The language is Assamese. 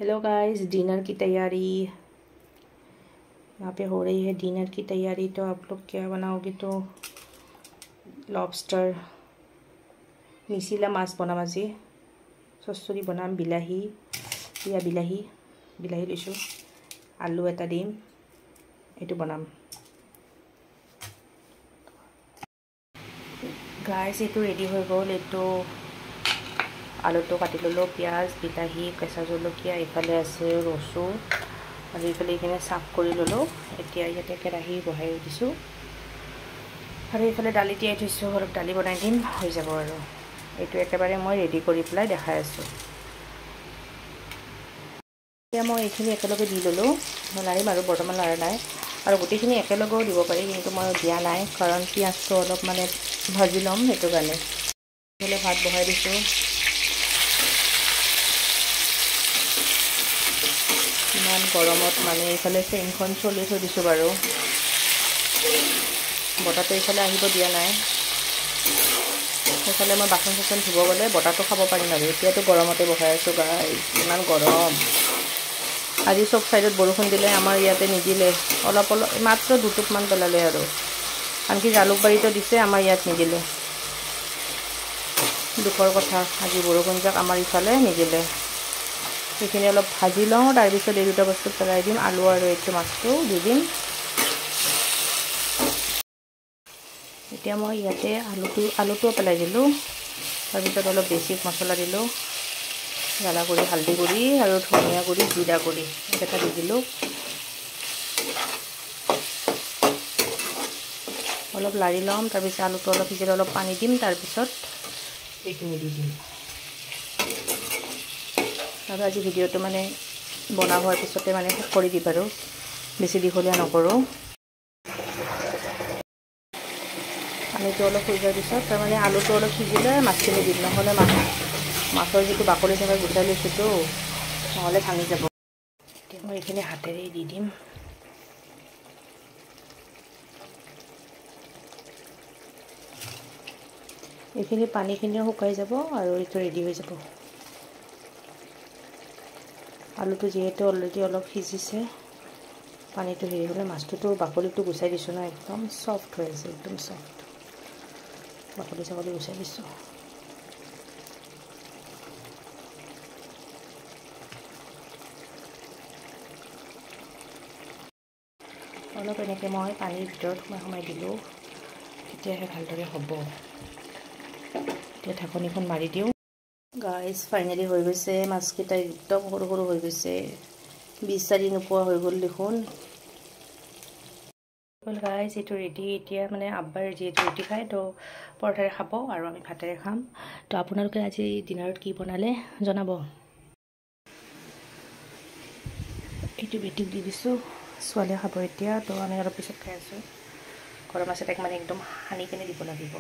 हेलो गाइस, डिनर की तैयारी। यहाँ पे हो रही है डिनर की तैयारी। तो आप लोग क्या बनाओगे? तो लॉबस्टर मिसिला माছ বনাম আজি। চচ্চড়ি বনাম। বিলাহী লৈছোঁ, আলু এটা দিম, এইটো বনাম। গাইস এইটো ৰেডি হৈ গ'ল। এইটো আলুটো কাটি ল'লোঁ, পিঁয়াজ, বিলাহী, কেঁচা জলকীয়া, এইফালে আছে ৰচুন আৰু এইফালে এইখিনি চাফ কৰি ল'লোঁ। এতিয়া ইয়াতে কেৰাহী বহাই দিছোঁ আৰু এইফালে দালি তিয়াই থৈছোঁ। অলপ দালি বনাই দিম, হৈ যাব। আৰু এইটো একেবাৰে মই ৰেডি কৰি পেলাই দেখাই আছোঁ। এতিয়া মই এইখিনি একেলগে দি ল'লোঁ, লাৰিম আৰু বৰ্তমান লাৰা নাই। আৰু গোটেইখিনি একেলগেও দিব পাৰি, কিন্তু মই দিয়া নাই কাৰণ পিঁয়াজটো অলপ মানে ভাজি ল'ম, সেইটো কাৰণে। এইফালে ভাত বহাই দিছোঁ। ইমান গৰমত মানে এইফালে ফেনখন চলি থৈ দিছোঁ বাৰু। বতাহটো এইফালে আহিব দিয়া নাই। সেইফালে মই বাচন চাচন ধুব গ'লে বতাহটো খাব পাৰিম আৰু। এতিয়াতো গৰমতে বহাই আছোঁ গাইছ, ইমান গৰম। আজি চব চাইডত বৰষুণ দিলে, আমাৰ ইয়াতে নিদিলে। অলপ মাত্ৰ দুটুপমান পেলালে আৰু। আনকি জালুকবাৰীতো দিছে, আমাৰ ইয়াত নিদিলে। দুখৰ কথা, আজি বৰষুণ যাক আমাৰ ইফালে নিদিলে। সেইখিনি অলপ ভাজি লওঁ, তাৰপিছত এই দুটা বস্তু পেলাই দিম, আলু আৰু এইটো মাছটো দি দিম। এতিয়া মই ইয়াতে আলুটোও পেলাই দিলোঁ। তাৰপিছত অলপ বেছিক মছলা দিলোঁ, জ্বালা গুড়ি, হালধি গুড়ি আৰু ধনিয়া গুড়ি, জিৰা গুড়ি এইকেইটা দি দিলোঁ। অলপ লাৰি ল'ম, তাৰপিছত আলুটো অলপ সিজিলে অলপ পানী দিম, তাৰপিছত এইখিনি দি দিম। আৰু আজি ভিডিঅ'টো মানে বনোৱা হোৱাৰ পিছতে মানে শেষ কৰি দিম আৰু, বেছি দীঘলীয়া নকৰোঁ। পানীটো অলপ হৈ যোৱাৰ পিছত তাৰমানে আলুটো অলপ সিজিলে মাছখিনি দিম, নহ'লে মাছৰ যিটো বাকলি থাকে গুচাই লৈছোঁতো, নহ'লে ভাঙি যাব। এতিয়া মই এইখিনি হাতেৰে দি দিম। এইখিনি পানীখিনিও শুকাই যাব আৰু এইটো ৰেডি হৈ যাব। আলুটো যিহেতু অলৰেডি অলপ সিজিছে, পানীটো হেৰি হ'লে মাছটোতো বাকলিটো গুচাই দিছোঁ ন, একদম চফ্ট হৈ আছে, একদম চফ্ট। বাকলি চাকলি গুচাই দিছোঁ। অলপ এনেকৈ মই পানীৰ ভিতৰত সোমাই দিলোঁ, তেতিয়াহে ভালদৰে হ'ব। এতিয়া ঢাকনিখন মাৰি দিওঁ। গাইছ ফাইনেলি হৈ গৈছে, মাছকেইটা একদম সৰু সৰু হৈ গৈছে, 20-4 নোপোৱা হৈ গ'ল দেখোন। গাইছ এইটো ৰেডি। এতিয়া মানে আব্বাৰ যিহেতু ৰুটি খায়, তো পৰঠাৰে খাব আৰু আমি ভাতেৰে খাম। তো আপোনালোকে আজি ডিনাৰত কি বনালে জনাব। এইটো বেটিক দি দিছোঁ, ছোৱালীয়ে খাব এতিয়া। তো আমি অলপ পিছত খাই আছোঁ। গৰম আছে, তাইক মানে একদম সানি কিনে দিব লাগিব।